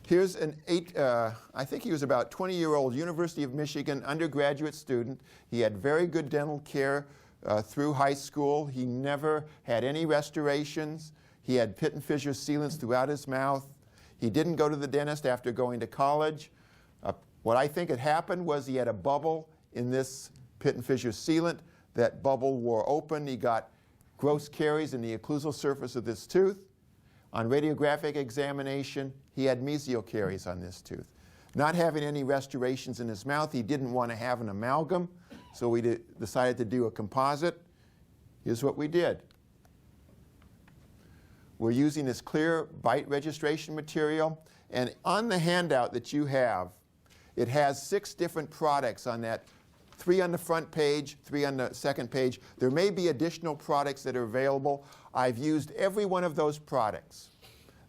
Here's I think he was about 20-year-old University of Michigan undergraduate student. He had very good dental care through high school. He never had any restorations. He had pit and fissure sealants throughout his mouth. He didn't go to the dentist after going to college. What I think had happened was he had a bubble in this pit and fissure sealant. That bubble wore open. He got gross caries in the occlusal surface of this tooth. On radiographic examination, he had mesial caries on this tooth. Not having any restorations in his mouth, he didn't want to have an amalgam, so we decided to do a composite. Here's what we did. We're using this clear bite registration material, and on the handout that you have, it has 6 different products on that. 3 on the front page, 3 on the second page. There may be additional products that are available. I've used every one of those products.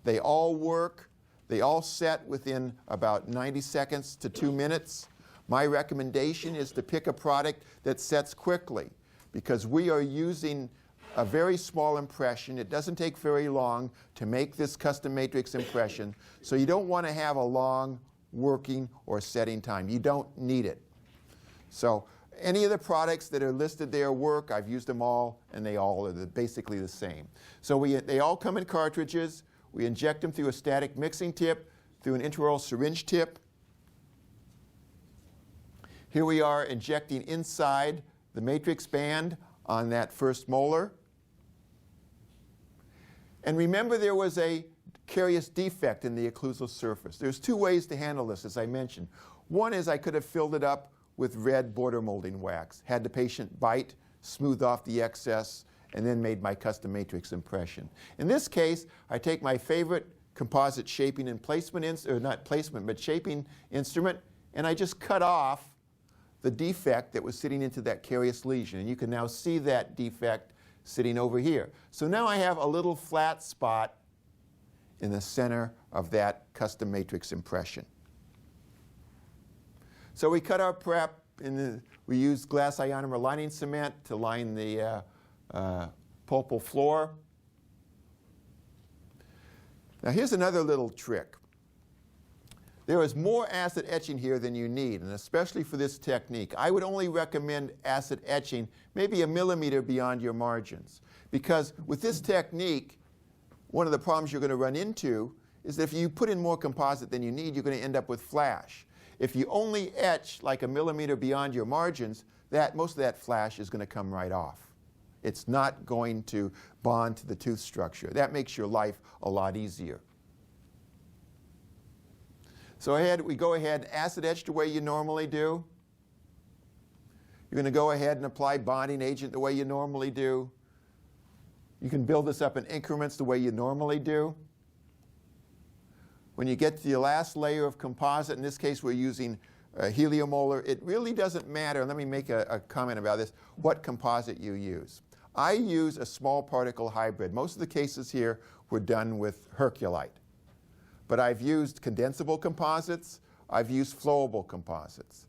They all work. They all set within about 90 seconds to 2 minutes. My recommendation is to pick a product that sets quickly, because we are using a very small impression. It doesn't take very long to make this custom matrix impression, so you don't want to have a long working or setting time. You don't need it. So any of the products that are listed there work. I've used them all, and they all are basically the same. So they all come in cartridges. We inject them through a static mixing tip, through an intraoral syringe tip. Here we are injecting inside the matrix band on that first molar. And remember, there was a carious defect in the occlusal surface. There's 2 ways to handle this, as I mentioned. One is I could have filled it up with red border molding wax, had the patient bite, smooth off the excess, and then made my custom matrix impression. In this case, I take my favorite composite shaping and placement, or not placement, but shaping instrument, and I just cut off the defect that was sitting into that carious lesion. And you can now see that defect sitting over here. So now I have a little flat spot in the center of that custom matrix impression. So we cut our prep, and we used glass ionomer lining cement to line the pulpal floor. Now here's another little trick. There is more acid etching here than you need, and especially for this technique. I would only recommend acid etching maybe a millimeter beyond your margins, because with this technique, one of the problems you're going to run into is that if you put in more composite than you need, you're going to end up with flash. If you only etch like a millimeter beyond your margins, most of that flash is going to come right off. It's not going to bond to the tooth structure. That makes your life a lot easier. So we go ahead and acid etch the way you normally do. You're going to go ahead and apply bonding agent the way you normally do. You can build this up in increments the way you normally do. When you get to the last layer of composite, in this case we're using heliomolar, it really doesn't matter, let me make a comment about this, what composite you use. I use a small particle hybrid. Most of the cases here were done with Herculite. But I've used condensable composites, I've used flowable composites.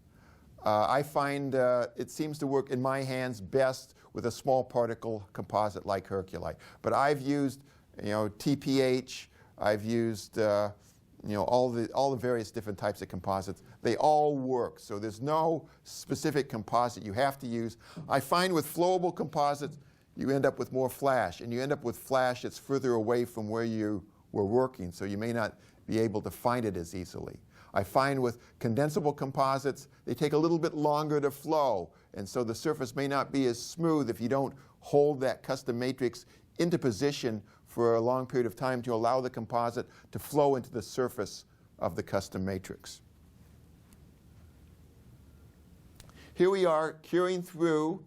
I find it seems to work in my hands best with a small particle composite like Herculite. But I've used TPH, I've used all the various different types of composites. They all work, so there's no specific composite you have to use. I find with flowable composites, you end up with more flash, and you end up with flash that's further away from where you were working, so you may not be able to find it as easily. I find with condensable composites, they take a little bit longer to flow, and so the surface may not be as smooth if you don't hold that custom matrix into position for a long period of time to allow the composite to flow into the surface of the custom matrix. Here we are curing through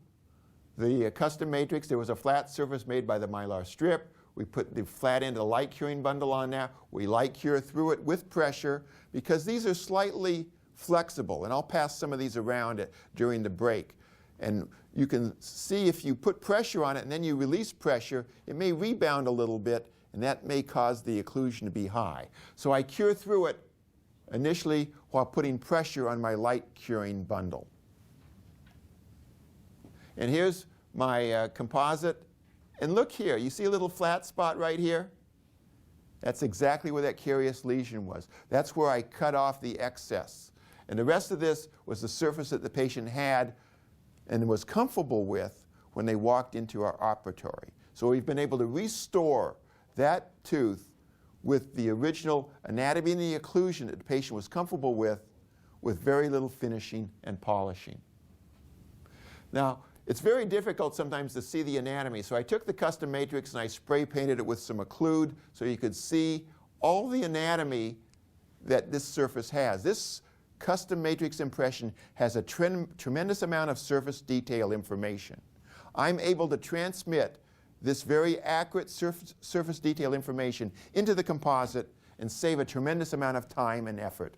the custom matrix. There was a flat surface made by the Mylar strip. We put the flat end of the light curing bundle on there. We light cure through it with pressure because these are slightly flexible, and I'll pass some of these around during the break. And you can see if you put pressure on it and then you release pressure, it may rebound a little bit, and that may cause the occlusion to be high. So I cure through it initially while putting pressure on my light curing bundle. And here's my composite. And look here, you see a little flat spot right here? That's exactly where that carious lesion was. That's where I cut off the excess. And the rest of this was the surface that the patient had and was comfortable with when they walked into our operatory. So we've been able to restore that tooth with the original anatomy and the occlusion that the patient was comfortable with very little finishing and polishing. Now, it's very difficult sometimes to see the anatomy, so I took the custom matrix and I spray painted it with some occlude so you could see all the anatomy that this surface has. This custom matrix impression has a tremendous amount of surface detail information. I'm able to transmit this very accurate surface detail information into the composite and save a tremendous amount of time and effort.